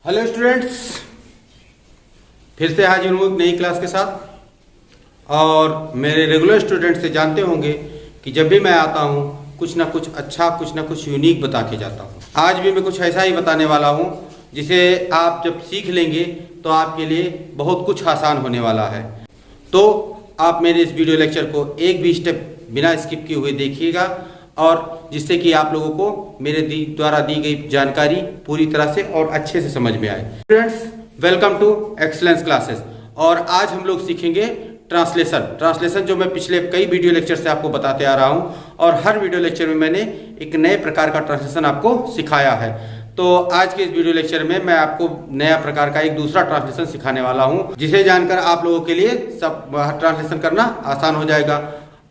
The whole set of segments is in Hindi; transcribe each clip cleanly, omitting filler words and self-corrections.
हेलो स्टूडेंट्स, फिर से हाजिर हूँ एक नई क्लास के साथ। और मेरे रेगुलर स्टूडेंट से जानते होंगे कि जब भी मैं आता हूँ कुछ ना कुछ अच्छा, कुछ ना कुछ यूनिक बता के जाता हूँ। आज भी मैं कुछ ऐसा ही बताने वाला हूँ जिसे आप जब सीख लेंगे तो आपके लिए बहुत कुछ आसान होने वाला है। तो आप मेरे इस वीडियो लेक्चर को एक भी स्टेप बिना स्किप किए हुए देखिएगा, और जिससे कि आप लोगों को मेरे द्वारा दी गई जानकारी पूरी तरह से और अच्छे से समझ में आए। Students, welcome to excellence classes. और आज हम लोग सीखेंगे ट्रांसलेशन जो मैं पिछले कई वीडियो लेक्चर से आपको बताते आ रहा हूं, और हर वीडियो लेक्चर में मैंने एक नए प्रकार का ट्रांसलेशन आपको सिखाया है। तो आज के इस वीडियो लेक्चर में मैं आपको नया प्रकार का एक दूसरा ट्रांसलेशन सिखाने वाला हूं, जिसे जानकर आप लोगों के लिए सब ट्रांसलेशन करना आसान हो जाएगा।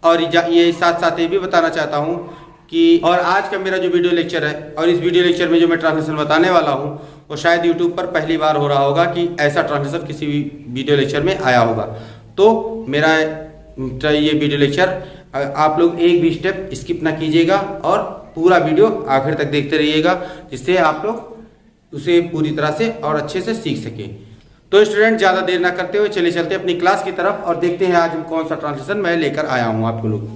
और ये साथ साथ ये भी बताना चाहता हूं कि और आज का मेरा जो वीडियो लेक्चर है और इस वीडियो लेक्चर में जो मैं ट्रांसलेशन बताने वाला हूं, वो शायद यूट्यूब पर पहली बार हो रहा होगा कि ऐसा ट्रांसलेशन किसी भी वीडियो लेक्चर में आया होगा। तो मेरा ये वीडियो लेक्चर आप लोग एक भी स्टेप स्किप ना कीजिएगा और पूरा वीडियो आखिर तक देखते रहिएगा, जिससे आप लोग उसे पूरी तरह से और अच्छे से सीख सकें। तो स्टूडेंट, ज़्यादा देर ना करते हुए चले चलते अपनी क्लास की तरफ और देखते हैं आज हम कौन सा ट्रांसलेशन मैं लेकर आया हूँ आपको लोग।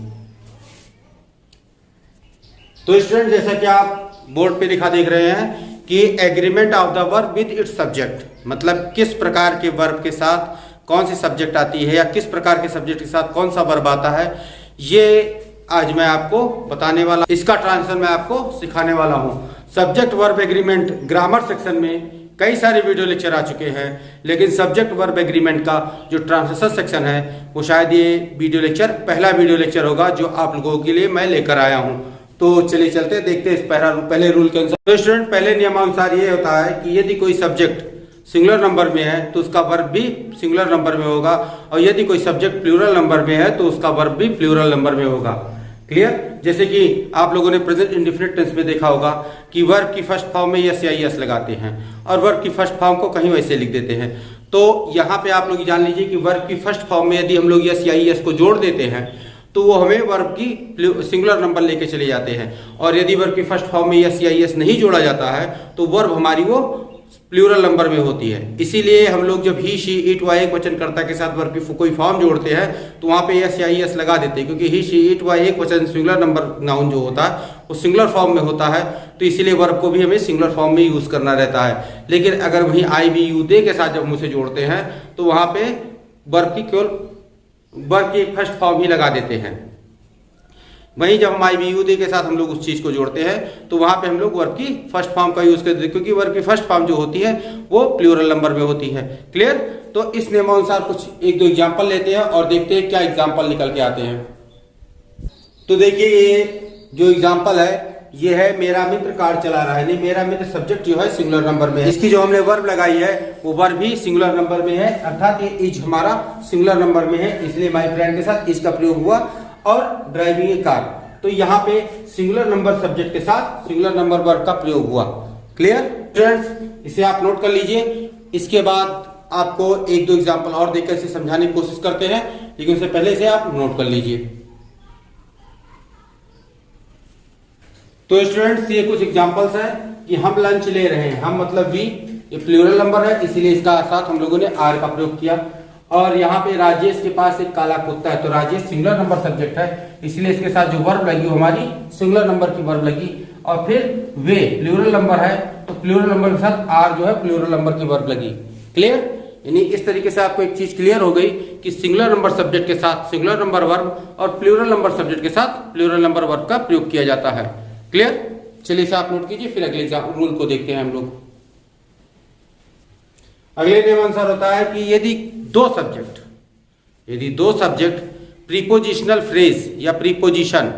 तो स्टूडेंट, जैसा कि आप बोर्ड पे लिखा देख रहे हैं कि agreement of the verb with its subject, मतलब किस प्रकार के वर्ब के साथ कौन सी सब्जेक्ट आती है या किस प्रकार के सब्जेक्ट के साथ कौन सा वर्ब आता है, ये आज मैं आपको बताने वाला, इसका ट्रांसलेशन मैं आपको सिखाने वाला हूँ। Subject verb agreement grammar section में कई सारे वीडियो लेक्चर आ चुके हैं, लेकिन सब्जेक्ट वर्ब एग्रीमेंट का जो ट्रांसलेशन सेक्शन है वो शायद ये वीडियो लेक्चर पहला वीडियो लेक्चर होगा जो आप लोगों के लिए मैं लेकर आया हूँ। तो चलिए चलते देखते हैं इस पहले रूल के अनुसार। तो स्टूडेंट, पहले नियमानुसार ये होता है कि यदि कोई सब्जेक्ट सिंगुलर नंबर में है तो उसका वर्ब भी सिंगुलर नंबर में होगा, और यदि कोई सब्जेक्ट प्लूरल नंबर में है तो उसका वर्ब भी प्लूरल नंबर में होगा। क्लियर? जैसे कि आप लोगों ने प्रेजेंट इंडेफिनिट टेंस में देखा होगा कि वर्ब की फर्स्ट फॉर्म में यस या यस लगाते हैं और वर्ब की फर्स्ट फॉर्म को कहीं वैसे लिख देते हैं। तो यहाँ पे आप लोग जान लीजिए कि वर्ब की फर्स्ट फॉर्म में यदि हम लोग यस या यस को जोड़ देते हैं तो वो हमें वर्ब की सिंगुलर नंबर लेके चले जाते हैं, और यदि वर्ब की फर्स्ट फॉर्म में यस या यस नहीं जोड़ा जाता है तो वर्ब हमारी वो प्लूरल नंबर में होती है। इसीलिए हम लोग जब ही, शी, इट व एक वचन कर्ता के साथ वर्ब की कोई फॉर्म जोड़ते हैं तो वहां पे यस या यस लगा देते हैं, क्योंकि ही, शी, इट व एक वचन सिंगुलर नंबर नाउन जो होता है वो सिंगुलर फॉर्म में होता है, तो इसीलिए वर्ब को भी हमें सिंगुलर फॉर्म में यूज करना रहता है। लेकिन अगर वहीं आई, बी, यू, दे के साथ जब हम उसे जोड़ते हैं तो वहां पे वर्ब की केवल वर्ब की फर्स्ट फॉर्म ही लगा देते हैं। वहीं जब हम आई, बी, यू, दे के साथ हम लोग उस चीज को जोड़ते हैं तो वहां पे हम लोग वर्ब की फर्स्ट फॉर्म का यूज करते हैं, क्योंकि वर्ब की फर्स्ट फॉर्म जो होती है वो प्लूरल नंबर में होती है। क्लियर? तो इस नियमानुसार कुछ एक दो एग्जांपल लेते हैं और देखते हैं क्या एग्जांपल निकल के आते हैं। तो देखिए, ये जो एग्जांपल है ये है मेरा मित्र कार चला रहा है। नहीं, मेरा मित्र सब्जेक्ट जो है सिंगुलर नंबर में है, इसकी जो हमने वर्ब लगाई है वो वर्ब भी सिंगुलर नंबर में है, अर्थात ये इज हमारा सिंगुलर नंबर में है, इसलिए माय फ्रेंड के साथ इसका प्रयोग हुआ। और ड्राइविंग ए कार, तो यहाँ पे सिंगुलर नंबर सब्जेक्ट के साथ सिंगुलर नंबर वर्ब का प्रयोग हुआ। Clear friends? इसे आप नोट कर लीजिए। इसके बाद आपको एक दो एग्जांपल और देकर इसे समझाने की कोशिश करते हैं, लेकिन उससे पहले इसे आप नोट कर लीजिए। तो स्टूडेंट्स, ये कुछ एग्जांपल्स हैं कि हम लंच ले रहे हैं। हम मतलब वी, ये प्लूरल नंबर है इसलिए इसका साथ हम लोगों ने आर का प्रयोग किया। और यहाँ पे राजेश के पास एक काला कुत्ता है, तो राजेश सिंगुलर नंबर सब्जेक्ट है इसलिए इसके साथ जो वर्ब लगी वो हमारी सिंगुलर नंबर की वर्ब लगी। और फिर वे प्लूरल नंबर है तो प्लूरल नंबर के साथ आर जो है प्लूरल नंबर की वर्ब लगी। क्लियर? यानी इस तरीके से आपको एक चीज क्लियर हो गई कि सिंगुलर नंबर सब्जेक्ट के साथ सिंगुलर नंबर वर्ब और प्लूरल नंबर सब्जेक्ट के साथ प्लूरल नंबर वर्ब का प्रयोग किया जाता है। क्लियर? चलिए इसे आप नोट कीजिए, फिर अगले रूल को देखते हैं हम लोग। अगले नियम अनुसार होता है कि यदि दो सब्जेक्ट प्रीपोजिशनल फ्रेज या प्रीपोजिशन,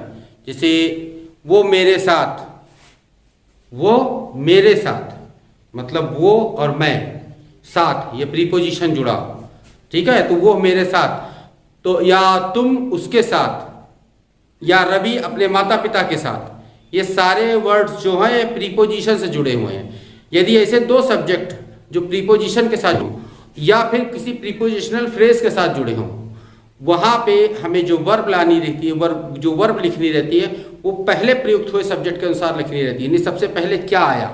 जैसे वो मेरे साथ मतलब वो और मैं साथ, ये प्रीपोजिशन जुड़ा, ठीक है, तो वो मेरे साथ, तो या तुम उसके साथ या रवि अपने माता पिता के साथ, ये सारे वर्ड्स जो हैं प्रीपोजिशन से जुड़े हुए हैं। यदि ऐसे दो सब्जेक्ट जो प्रीपोजिशन के साथ या फिर किसी प्रीपोजिशनल फ्रेज के साथ जुड़े हों, वहां पे हमें जो वर्ब लानी रहती है, वर्ब लिखनी रहती है वो पहले प्रयुक्त हुए सब्जेक्ट के अनुसार लिखनी रहती है। यानी सबसे पहले क्या आया,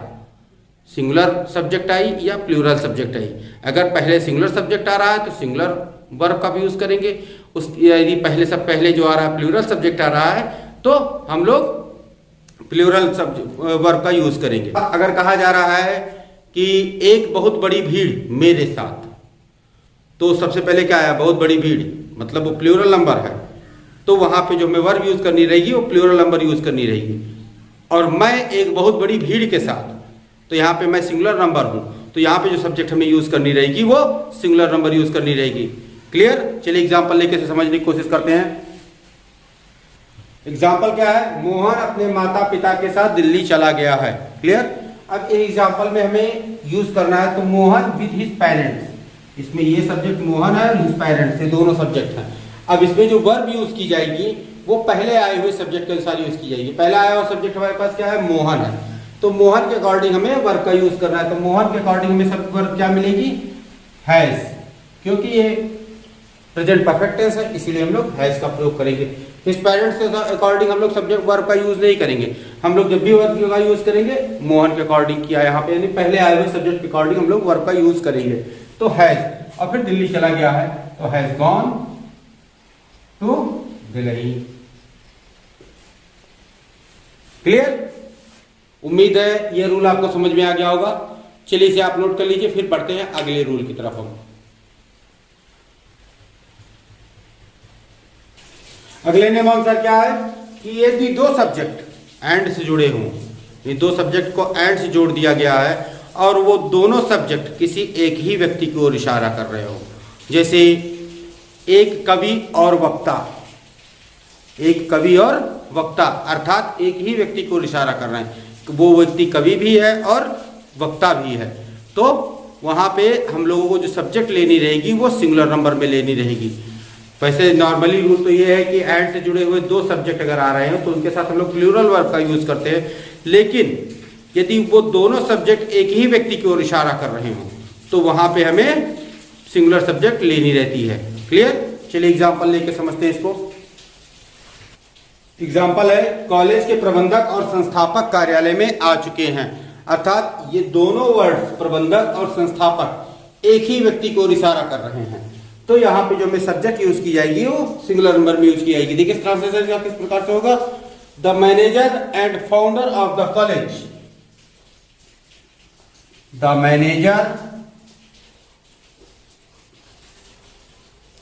सिंगुलर सब्जेक्ट आई या प्लूरल सब्जेक्ट आई। अगर पहले सिंगुलर सब्जेक्ट आ रहा है तो सिंगुलर वर्ब का भी यूज़ करेंगे। उस यदि पहले जो आ रहा है प्लूरल सब्जेक्ट आ रहा है तो हम लोग प्लूरल वर्ब का यूज़ करेंगे। अगर कहा जा रहा है कि एक बहुत बड़ी भीड़ मेरे साथ, तो सबसे पहले क्या आया, बहुत बड़ी भीड़, मतलब वो प्लूरल नंबर है, तो वहाँ पे जो हमें वर्ब यूज़ करनी रहेगी वो प्लूरल नंबर यूज़ करनी रहेगी। और मैं एक बहुत बड़ी भीड़ के साथ, तो यहाँ पे मैं सिंगुलर नंबर हूँ, तो यहाँ पे जो सब्जेक्ट हमें यूज़ करनी रहेगी वो सिंगुलर नंबर यूज़ करनी रहेगी। क्लियर? चलिए एग्जाम्पल लेके से समझने की कोशिश करते हैं। एग्जाम्पल क्या है, मोहन अपने माता पिता के साथ दिल्ली चला गया है। क्लियर? अब इस एग्जाम्पल में हमें यूज करना है तो मोहन विद हिज पेरेंट्स, इसमें ये सब्जेक्ट मोहन है और हिज पेरेंट्स, ये दोनों सब्जेक्ट हैं। अब इसमें जो वर्ब यूज की जाएगी वो पहले आए हुए सब्जेक्ट के अनुसार यूज की जाएगी। पहला आया हुआ सब्जेक्ट हमारे पास क्या है, मोहन है, तो मोहन के अकॉर्डिंग हमें वर्ब का यूज करना है। तो मोहन के अकॉर्डिंग हमें सब वर्ब क्या मिलेगी, हैज, क्योंकि ये प्रेजेंट परफेक्ट टेंस है इसीलिए हम लोग हैज का प्रयोग करेंगे। इस पेरेंट्स के अकॉर्डिंग हम लोग सब्जेक्ट वर्ब का यूज नहीं करेंगे। हम लोग जब भी वर्ब का यूज करेंगे मोहन के अकॉर्डिंग किया यहाँ पे, यानी पहले आए हुए सब्जेक्ट के अकॉर्डिंग हम लोग वर्ब का यूज करेंगे। तो हैज, और फिर दिल्ली चला गया है तो has gone to Delhi. Clear? उम्मीद है ये रूल आपको समझ में आ गया होगा। चलिए इसे आप नोट कर लीजिए, फिर बढ़ते हैं अगले रूल की तरफ। हम अगले नियमानुसार क्या है कि यदि दो सब्जेक्ट एंड से जुड़े हों, ये दो सब्जेक्ट को एंड से जोड़ दिया गया है और वो दोनों सब्जेक्ट किसी एक ही व्यक्ति की ओर इशारा कर रहे हो, जैसे एक कवि और वक्ता, एक कवि और वक्ता, अर्थात एक ही व्यक्ति को इशारा कर रहे हैं, वो व्यक्ति कवि भी है और वक्ता भी है, तो वहाँ पे हम लोगों को जो सब्जेक्ट लेनी रहेगी वो सिंगुलर नंबर में लेनी रहेगी। वैसे नॉर्मली रूल तो ये है कि एंड से जुड़े हुए दो सब्जेक्ट अगर आ रहे हैं तो उनके साथ हम लोग प्लूरल वर्ब का यूज करते हैं, लेकिन यदि वो दोनों सब्जेक्ट एक ही व्यक्ति की ओर इशारा कर रहे हो तो वहां पे हमें सिंगुलर सब्जेक्ट लेनी रहती है। क्लियर? चलिए एग्जाम्पल लेके समझते हैं इसको। एग्जाम्पल है, कॉलेज के प्रबंधक और संस्थापक कार्यालय में आ चुके हैं, अर्थात ये दोनों वर्ड्स प्रबंधक और संस्थापक एक ही व्यक्ति को इशारा कर रहे हैं, तो यहाँ पे जो हमें सब्जेक्ट यूज की जाएगी वो सिंगुलर नंबर में यूज की जाएगी। देखिए ट्रांसलेशन किस प्रकार से होगा, the manager and founder of the college, the manager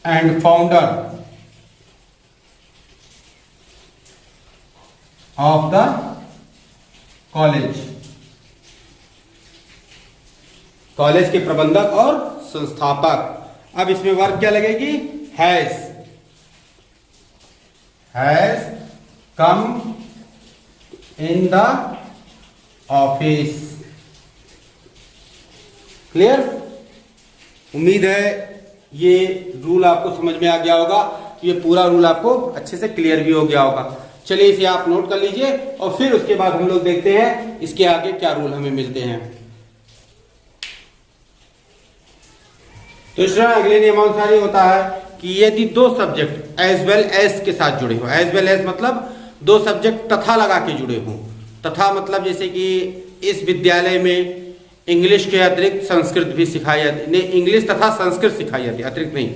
and founder of the college, college के प्रबंधक और संस्थापक। अब इसमें वर्ब क्या लगेगी, has, has come in the office. Clear? उम्मीद है ये रूल आपको समझ में आ गया होगा, ये पूरा रूल आपको अच्छे से क्लियर भी हो गया होगा। चलिए इसे आप नोट कर लीजिए और फिर उसके बाद हम लोग देखते हैं इसके आगे क्या रूल हमें मिलते हैं। तो इस तरह अगले नियमानुसार ये होता है कि यदि दो सब्जेक्ट एज वेल एज के साथ जुड़े हो, एज वेल एज मतलब दो सब्जेक्ट तथा लगा के जुड़े हो, तथा मतलब जैसे कि इस विद्यालय में इंग्लिश के अतिरिक्त संस्कृत भी सिखाई जाती, नहीं इंग्लिश तथा संस्कृत सिखाई जाती है, अतिरिक्त नहीं,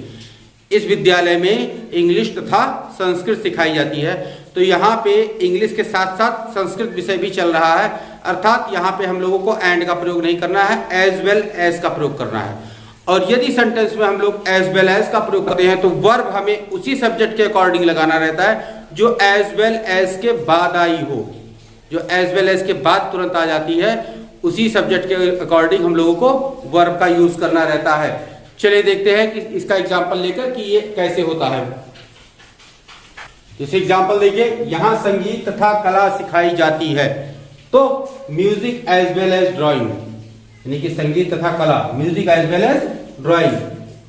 इस विद्यालय में इंग्लिश तथा संस्कृत सिखाई जाती है, तो यहाँ पे इंग्लिश के साथ साथ संस्कृत विषय भी चल रहा है, अर्थात यहाँ पे हम लोगों को एंड का प्रयोग नहीं करना है, एज वेल एज का प्रयोग करना है। और यदि सेंटेंस में हम लोग एज वेल एज का प्रयोग करते हैं तो वर्ब हमें उसी सब्जेक्ट के अकॉर्डिंग लगाना रहता है जो एज वेल एज के बाद आई हो, जो एज वेल एज के बाद तुरंत आ जाती है, उसी सब्जेक्ट के अकॉर्डिंग हम लोगों को वर्ब का यूज करना रहता है। चलिए देखते हैं कि इसका एग्जाम्पल लेकर कि ये कैसे होता है। जैसे एग्जाम्पल देखिए, यहां संगीत तथा कला सिखाई जाती है, तो music as well as drawing, यानी कि संगीत तथा कला, music as well as drawing,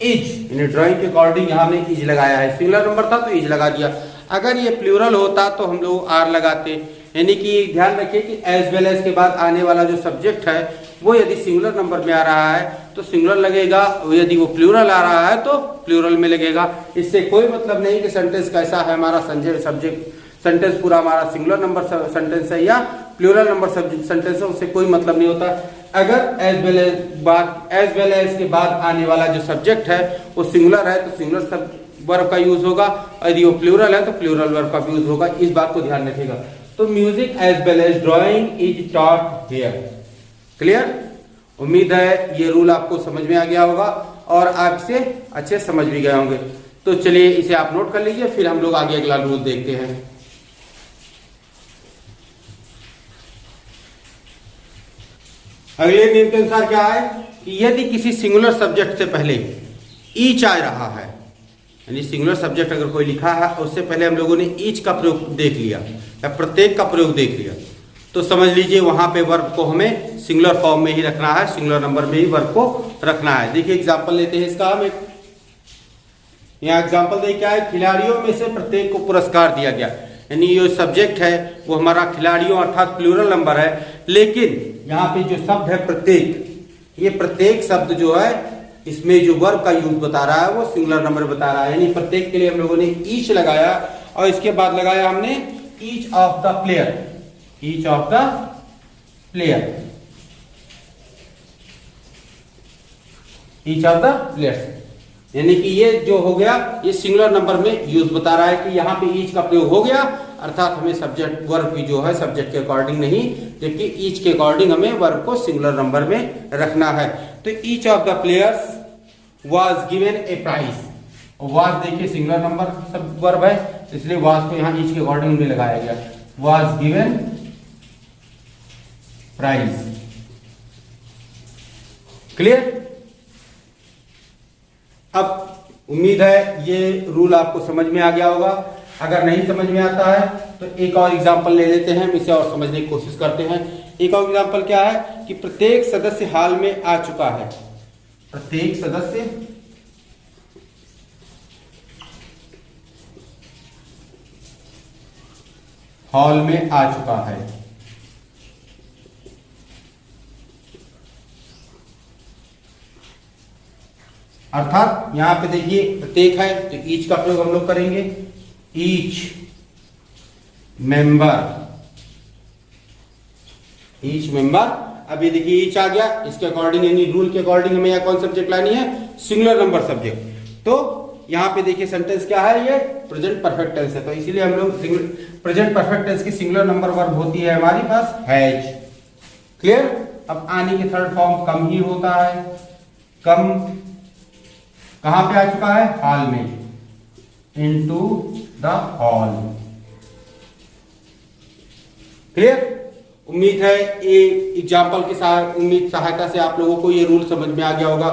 is यानी ड्राइंग के अकॉर्डिंग यहाँ हमने इज लगाया है, सिंगुलर नंबर था तो इज लगा दिया। अगर ये प्लूरल होता तो हम लोग आर लगाते, यानी कि ध्यान रखिए कि एज वेल एज के बाद आने वाला जो सब्जेक्ट है वो यदि सिंगुलर नंबर में आ रहा है तो सिंगुलर लगेगा, यदि वो प्लूरल आ रहा है तो प्लूरल में लगेगा। इससे कोई मतलब नहीं कि सेंटेंस कैसा है हमारा सब्जेक्ट, सेंटेंस पूरा हमारा सिंगुलर नंबर सेंटेंस है या प्लूरल नंबर सेंटेंस है, उससे कोई मतलब नहीं होता। अगर एज वेल एज के बाद आने वाला जो सब्जेक्ट है वो सिंगुलर है तो सिंगुलर वर्ब का यूज होगा, और यदि वो प्लूरल है तो प्लूरल वर्ब का यूज होगा। इस बात को ध्यान रखिएगा। तो music as well as drawing is taught here. Clear? उम्मीद है ये रूल आपको समझ में आ गया होगा और आप इसे अच्छे समझ भी गए होंगे। तो चलिए इसे आप नोट कर लीजिए, फिर हम लोग आगे अगला रूल देखते हैं। अगले नियम के अनुसार क्या है कि यदि किसी सिंगुलर सब्जेक्ट से पहले ईच आ रहा है, यानी सिंगुलर सब्जेक्ट अगर कोई लिखा है उससे पहले हम लोगों ने ईच का प्रयोग देख लिया या प्रत्येक का प्रयोग देख लिया, तो समझ लीजिए वहां पे वर्ब को हमें सिंगुलर फॉर्म में ही रखना है, सिंगुलर नंबर में ही वर्ब को रखना है। देखिए एग्जांपल लेते हैं इसका। हम यहाँ एग्जांपल देखिए क्या है, खिलाड़ियों में से प्रत्येक को पुरस्कार दिया गया, यानी ये सब्जेक्ट है वो हमारा खिलाड़ियों अर्थात प्लूरल नंबर है, लेकिन यहाँ पे जो शब्द है प्रत्येक, ये प्रत्येक शब्द जो है इसमें जो वर्ब का यूज बता रहा है वो सिंगुलर नंबर बता रहा है। यानी प्रत्येक के लिए हम लोगों ने ईच लगाया और इसके बाद लगाया हमने each of the player, each of the player, each of the players, यानी कि ये जो हो गया ये सिंगुलर नंबर में यूज बता रहा है कि यहाँ पे ईच का प्रयोग हो गया, अर्थात हमें सब्जेक्ट वर्ब की जो है सब्जेक्ट के अकॉर्डिंग नहीं जबकि ईच के अकॉर्डिंग हमें वर्ब को सिंगुलर नंबर में रखना है। तो each of the players was given a prize, was देखिए सिंगुलर नंबर सब वर्ब है इसलिए वाज को यहाँ ईच के अकॉर्डिंग में लगाया गया, वाज गिवन प्राइज। क्लियर? अब उम्मीद है ये रूल आपको समझ में आ गया होगा। अगर नहीं समझ में आता है तो एक और एग्जांपल ले लेते हैं, हम इसे और समझने की कोशिश करते हैं। एक और एग्जांपल क्या है कि प्रत्येक सदस्य हाल में आ चुका है, प्रत्येक सदस्य हॉल में आ चुका है। अर्थात यहां पे देखिए प्रत्येक है तो ईच का प्रयोग हम लोग करेंगे, ईच मेंबर, ईच मेंबर। अब ये देखिए ईच आ गया, इसके अकॉर्डिंग यानी रूल के अकॉर्डिंग हमें यहाँ कौन सब्जेक्ट लानी है, सिंगुलर नंबर सब्जेक्ट। तो यहाँ पे देखिए सेंटेंस क्या है, ये प्रेजेंट परफेक्ट टेंस है, तो इसीलिए हम लोग प्रेजेंट परफेक्ट टेंस की सिंगुलर नंबर वर्ब होती है हमारे पास हैज। क्लियर? अब आने के थर्ड फॉर्म कम ही होता है, कम कहां पे आ चुका है, हॉल में, इनटू द हॉल। क्लियर? उम्मीद है ये एग्जाम्पल की सहायता से आप लोगों को ये रूल समझ में आ गया होगा।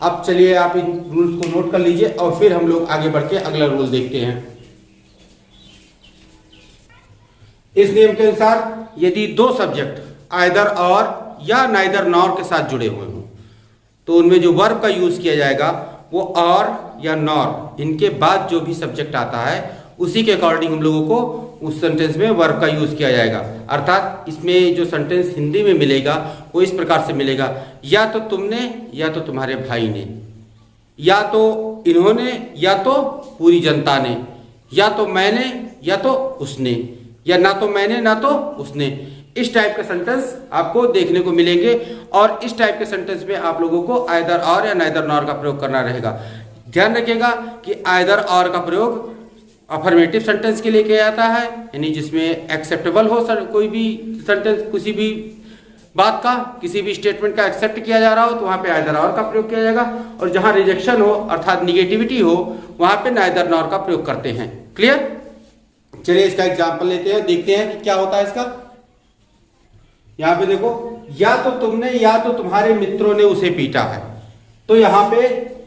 अब चलिए आप इन रूल्स को नोट कर लीजिए और फिर हम लोग आगे बढ़ के अगला रूल देखते हैं। इस नियम के अनुसार यदि दो सब्जेक्ट आइदर और या नाइदर नॉर के साथ जुड़े हुए हों तो उनमें जो वर्ब का यूज किया जाएगा वो और या नॉर, इनके बाद जो भी सब्जेक्ट आता है उसी के अकॉर्डिंग हम लोगों को उस सेंटेंस में वर्ब का यूज किया जाएगा। अर्थात इसमें जो सेंटेंस हिंदी में मिलेगा वो इस प्रकार से मिलेगा, या तो तुमने या तो तुम्हारे भाई ने, या तो इन्होंने या तो पूरी जनता ने, या तो मैंने या तो उसने, या ना तो मैंने ना तो उसने। इस टाइप के सेंटेंस आपको देखने को मिलेंगे और इस टाइप के सेंटेंस में आप लोगों को आइदर और या नाइदर नॉर का प्रयोग करना रहेगा। ध्यान रखिएगा कि आइदर और का प्रयोग अफर्मेटिव सेंटेंस के लिए किया जाता है, यानी जिसमें एक्सेप्टेबल हो कोई भी सेंटेंस, किसी भी बात का, किसी भी स्टेटमेंट का एक्सेप्ट किया जा रहा हो तो वहां पे आइदर और का प्रयोग किया जाएगा, और जहां रिजेक्शन हो अर्थात निगेटिविटी हो वहां पे नाइदर नॉर का प्रयोग करते हैं। क्लियर? चलिए इसका एग्जाम्पल लेते हैं, देखते हैं कि क्या होता है इसका। यहां पे देखो, या तो तुमने या तो तुम्हारे मित्रों ने उसे पीटा है, तो यहां पे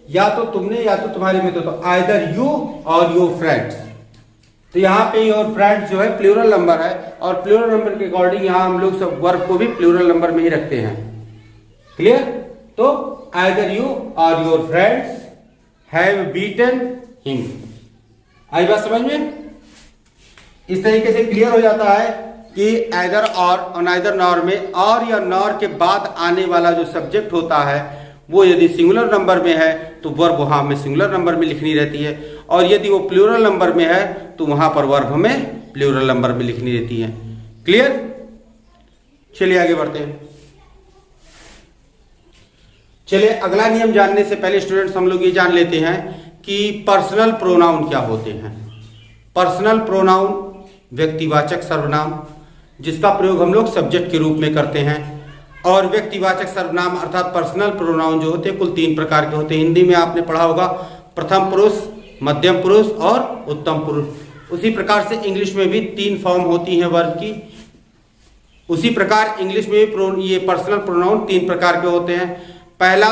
या तो तुमने या तो तुम्हारे मित्र, तो आइदर यू और योर फ्रेंड्स। तो यहाँ पे योर फ्रेंड्स जो है प्लूरल नंबर है और प्लूरल नंबर के अकॉर्डिंग यहाँ हम लोग सब वर्ब को भी प्लूरल नंबर में ही रखते हैं। क्लियर? तो आइदर यू और your friends have beaten him. आई बात समझ में? इस तरीके से क्लियर हो जाता है कि आइदर और नाइदर नॉर में और या नॉर के बाद आने वाला जो सब्जेक्ट होता है वो यदि सिंगुलर नंबर में है तो वर्ब वहां हमें सिंगुलर नंबर में लिखनी रहती है, और यदि वो प्लूरल नंबर में है तो वहां पर वर्ब हमें प्लूरल नंबर में लिखनी रहती है। क्लियर? चलिए आगे बढ़ते हैं। चलिए अगला नियम जानने से पहले स्टूडेंट्स हम लोग ये जान लेते हैं कि पर्सनल प्रोनाउन क्या होते हैं। पर्सनल प्रोनाउन व्यक्तिवाचक सर्वनाम जिसका प्रयोग हम लोग सब्जेक्ट के रूप में करते हैं, और व्यक्तिवाचक सर्वनाम अर्थात पर्सनल प्रोनाउन जो होते हैं कुल 3 प्रकार के होते हैं। हिंदी में आपने पढ़ा होगा प्रथम पुरुष, मध्यम पुरुष और उत्तम पुरुष। उसी प्रकार से इंग्लिश में भी 3 फॉर्म होती हैं वर्ब की। उसी प्रकार इंग्लिश में भी ये पर्सनल प्रोनाउन 3 प्रकार के होते हैं। पहला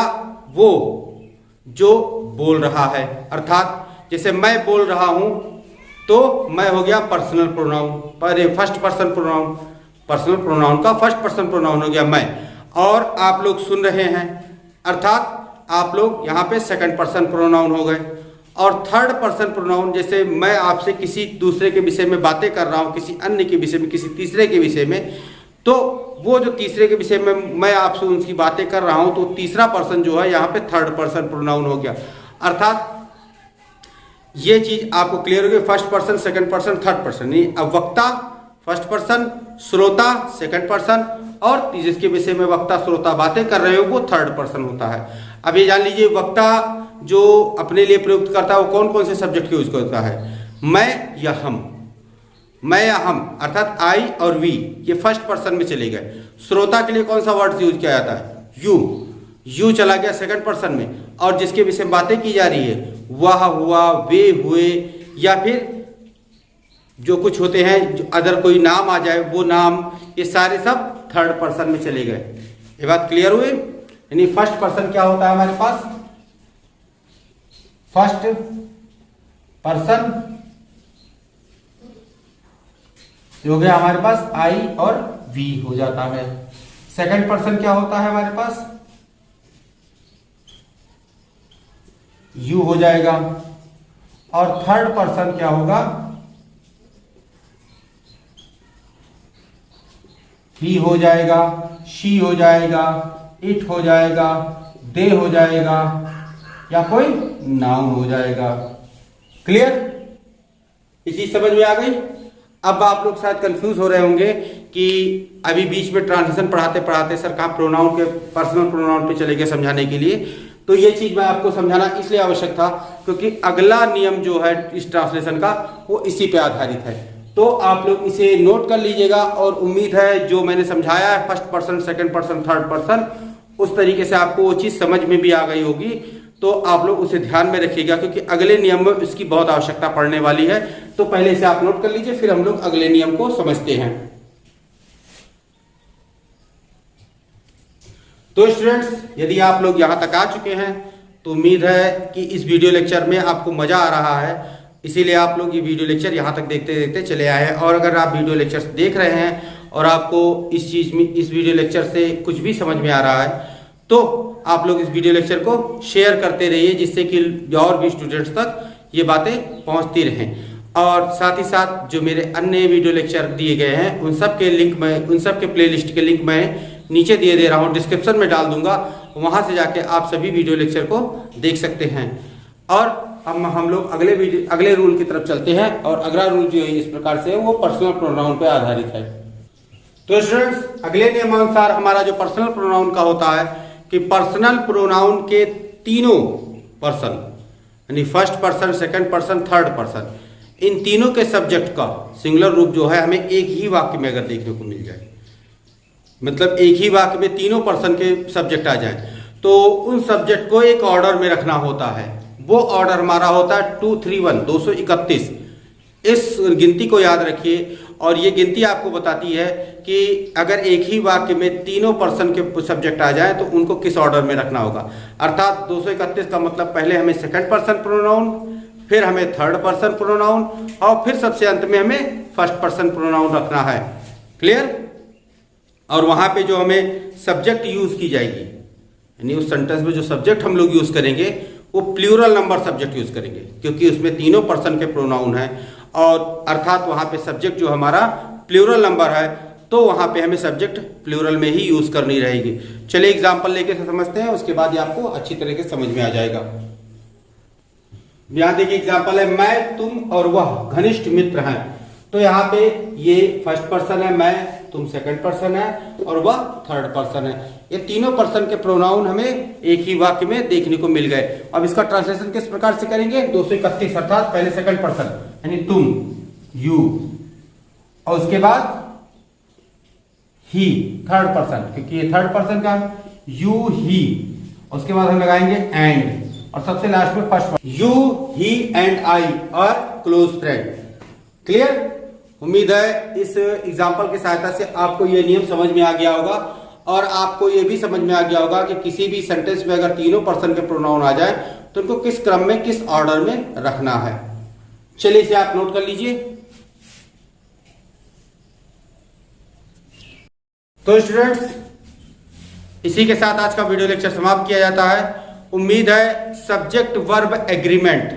वो जो बोल रहा है, अर्थात जैसे मैं बोल रहा हूं तो मैं हो गया personal pronoun, first person pronoun. Personal pronoun का फर्स्ट पर्सन प्रोनाउन हो गया मैं। और आप लोग सुन रहे हैं अर्थात आप लोग यहाँ पे सेकंड पर्सन प्रोनाउन हो गए। और थर्ड पर्सन प्रोनाउन जैसे मैं आपसे किसी दूसरे के विषय में बातें कर रहा हूँ, किसी अन्य के विषय में, किसी तीसरे के विषय में, तो वो जो तीसरे के विषय में मैं आपसे उनकी बातें कर रहा हूँ तो तीसरा पर्सन जो है यहाँ पे थर्ड पर्सन प्रोनाउन हो गया। अर्थात ये चीज आपको क्लियर हो गई। First person, second person, third person. नहीं, अब वक्ता फर्स्ट पर्सन, श्रोता सेकंड पर्सन, और जिसके विषय में वक्ता श्रोता बातें कर रहे हो वो थर्ड पर्सन होता है। अब ये जान लीजिए वक्ता जो अपने लिए प्रयुक्त करता है वो कौन कौन से सब्जेक्ट यूज करता है। मैं या हम, मैं या हम अर्थात आई और वी, ये फर्स्ट पर्सन में चले गए। श्रोता के लिए कौन सा वर्ड यूज किया जाता है, यू, यू चला गया सेकंड पर्सन में। और जिसके विषय में बातें की जा रही है वह हुआ, वे हुए, या फिर जो कुछ होते हैं अदर कोई नाम आ जाए वो नाम, ये सारे सब थर्ड पर्सन में चले गए। ये बात क्लियर हुई। यानी फर्स्ट पर्सन क्या होता है हमारे पास, फर्स्ट पर्सन हो गया हमारे पास आई और वी हो जाता है। सेकंड पर्सन क्या होता है हमारे पास, यू हो जाएगा। और थर्ड पर्सन क्या होगा, ही हो जाएगा, शी हो जाएगा, इट हो जाएगा, दे हो जाएगा, या कोई नाउन हो जाएगा। क्लियर, ये चीज समझ में आ गई। अब आप लोग शायद कंफ्यूज हो रहे होंगे कि अभी बीच में ट्रांजिशन पढ़ाते पढ़ाते सर कहाँ प्रोनाउन के पर्सनल प्रोनाउन पे चले गए समझाने के लिए। तो ये चीज मैं आपको समझाना इसलिए आवश्यक था क्योंकि अगला नियम जो है इस ट्रांसलेशन का वो इसी पे आधारित है। तो आप लोग इसे नोट कर लीजिएगा, और उम्मीद है जो मैंने समझाया है first person, second person, third person, उस तरीके से आपको वो चीज समझ में भी आ गई होगी। तो आप लोग उसे ध्यान में रखिएगा क्योंकि अगले नियम में इसकी बहुत आवश्यकता पड़ने वाली है। तो पहले से आप नोट कर लीजिए, फिर हम लोग अगले नियम को समझते हैं। तो स्टूडेंट्स, यदि आप लोग यहां तक आ चुके हैं तो उम्मीद है कि इस वीडियो लेक्चर में आपको मजा आ रहा है, इसीलिए आप लोग ये वीडियो लेक्चर यहां तक देखते देखते चले आए हैं। और अगर आप वीडियो लेक्चर देख रहे हैं और आपको इस चीज में, इस वीडियो लेक्चर से कुछ भी समझ में आ रहा है, तो आप लोग इस वीडियो लेक्चर को शेयर करते रहिए जिससे कि और भी स्टूडेंट्स तक ये बातें पहुंचती रहें। और साथ ही साथ जो मेरे अन्य वीडियो लेक्चर दिए गए हैं उन सब के लिंक मैं, उन सब के प्लेलिस्ट के लिंक मैं नीचे दिए दे रहा हूँ, डिस्क्रिप्शन में डाल दूंगा, वहां से जाके आप सभी वीडियो लेक्चर को देख सकते हैं। और अब हम लोग अगले रूल की तरफ चलते हैं, और अगला रूल जो है इस प्रकार से वो पर्सनल प्रोनाउन पे आधारित है। तो स्टूडेंट्स, अगले नियमानुसार हमारा जो पर्सनल प्रोनाउन का होता है कि पर्सनल प्रोनाउन के तीनों पर्सन यानी first person, second person, third person, इन तीनों के सब्जेक्ट का सिंगुलर रूप जो है हमें एक ही वाक्य में अगर देखने को मिल जाए, मतलब एक ही वाक्य में तीनों पर्सन के सब्जेक्ट आ जाए, तो उन सब्जेक्ट को एक ऑर्डर में रखना होता है। वो ऑर्डर हमारा होता है 231, 231। इस गिनती को याद रखिए, और ये गिनती आपको बताती है कि अगर एक ही वाक्य में तीनों पर्सन के सब्जेक्ट आ जाए तो उनको किस ऑर्डर में रखना होगा। अर्थात 231 का मतलब पहले हमें सेकंड पर्सन प्रोनाउन, फिर हमें थर्ड पर्सन प्रोनाउन, और फिर सबसे अंत में हमें फर्स्ट पर्सन प्रोनाउन रखना है। क्लियर। और वहां पे जो हमें सब्जेक्ट यूज की जाएगी, यानी उस सेंटेंस में जो सब्जेक्ट हम लोग यूज करेंगे वो प्लूरल नंबर सब्जेक्ट यूज करेंगे, क्योंकि उसमें तीनों पर्सन के प्रोनाउन है। और अर्थात वहां पे सब्जेक्ट जो हमारा प्लूरल नंबर है तो वहां पे हमें सब्जेक्ट प्लूरल में ही यूज करनी रहेगी। चलिए एग्जांपल लेके समझते हैं, उसके बाद ये आपको अच्छी तरीके से समझ में आ जाएगा। यहां देखिए एग्जांपल है, मैं, तुम और वह घनिष्ठ मित्र हैं। तो यहाँ पे ये फर्स्ट पर्सन है मैं, तुम सेकंड पर्सन है और वह थर्ड पर्सन है। ये तीनों पर्सन के प्रोनाउन हमें एक ही वाक्य में देखने को मिल गए। अब इसका ट्रांसलेशन किस प्रकार से करेंगे? 231 अर्थात पहले सेकंड पर्सन यानी तुम, यू, और उसके बाद ही थर्ड पर्सन, क्योंकि ये थर्ड पर्सन का यू ही, उसके बाद हम लगाएंगे एंड, और सबसे लास्ट में first you he and I R close friend. Clear? उम्मीद है इस एग्जाम्पल की सहायता से आपको ये नियम समझ में आ गया होगा और आपको ये भी समझ में आ गया होगा कि किसी भी सेंटेंस में अगर तीनों पर्सन के प्रोनाउन आ जाए तो उनको किस क्रम में, किस ऑर्डर में रखना है। चलिए इसे आप नोट कर लीजिए। तो स्टूडेंट्स, इसी के साथ आज का वीडियो लेक्चर समाप्त किया जाता है। उम्मीद है सब्जेक्ट वर्ब एग्रीमेंट,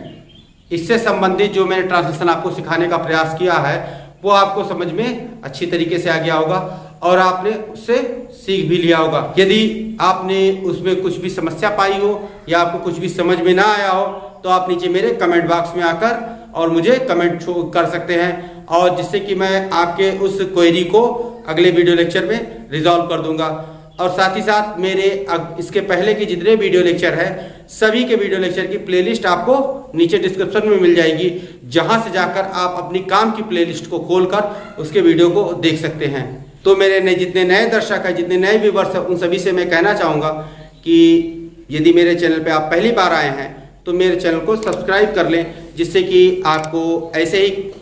इससे संबंधित जो मैंने ट्रांसलेशन आपको सिखाने का प्रयास किया है वो आपको समझ में अच्छी तरीके से आ गया होगा और आपने उससे सीख भी लिया होगा। यदि आपने उसमें कुछ भी समस्या पाई हो या आपको कुछ भी समझ में ना आया हो तो आप नीचे मेरे कमेंट बॉक्स में आकर और मुझे कमेंट कर सकते हैं, और जिससे कि मैं आपके उस क्वेरी को अगले वीडियो लेक्चर में रिजॉल्व कर दूंगा। और साथ ही साथ मेरे इसके पहले के जितने वीडियो लेक्चर है सभी के वीडियो लेक्चर की प्लेलिस्ट आपको नीचे डिस्क्रिप्शन में मिल जाएगी, जहां से जाकर आप अपनी काम की प्लेलिस्ट को खोलकर उसके वीडियो को देख सकते हैं। तो मेरे जितने नए दर्शक हैं, जितने नए व्यूअर्स हैं, उन सभी से मैं कहना चाहूँगा कि यदि मेरे चैनल पर आप पहली बार आए हैं तो मेरे चैनल को सब्सक्राइब कर लें, जिससे कि आपको ऐसे ही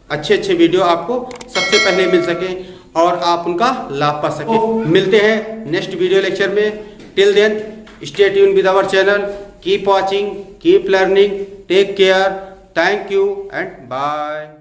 अच्छे अच्छे वीडियो आपको सबसे पहले मिल सके और आप उनका लाभ पा सके। मिलते हैं नेक्स्ट वीडियो लेक्चर में। Till then stay tune with our channel, keep watching, keep learning, take care, thank you and bye.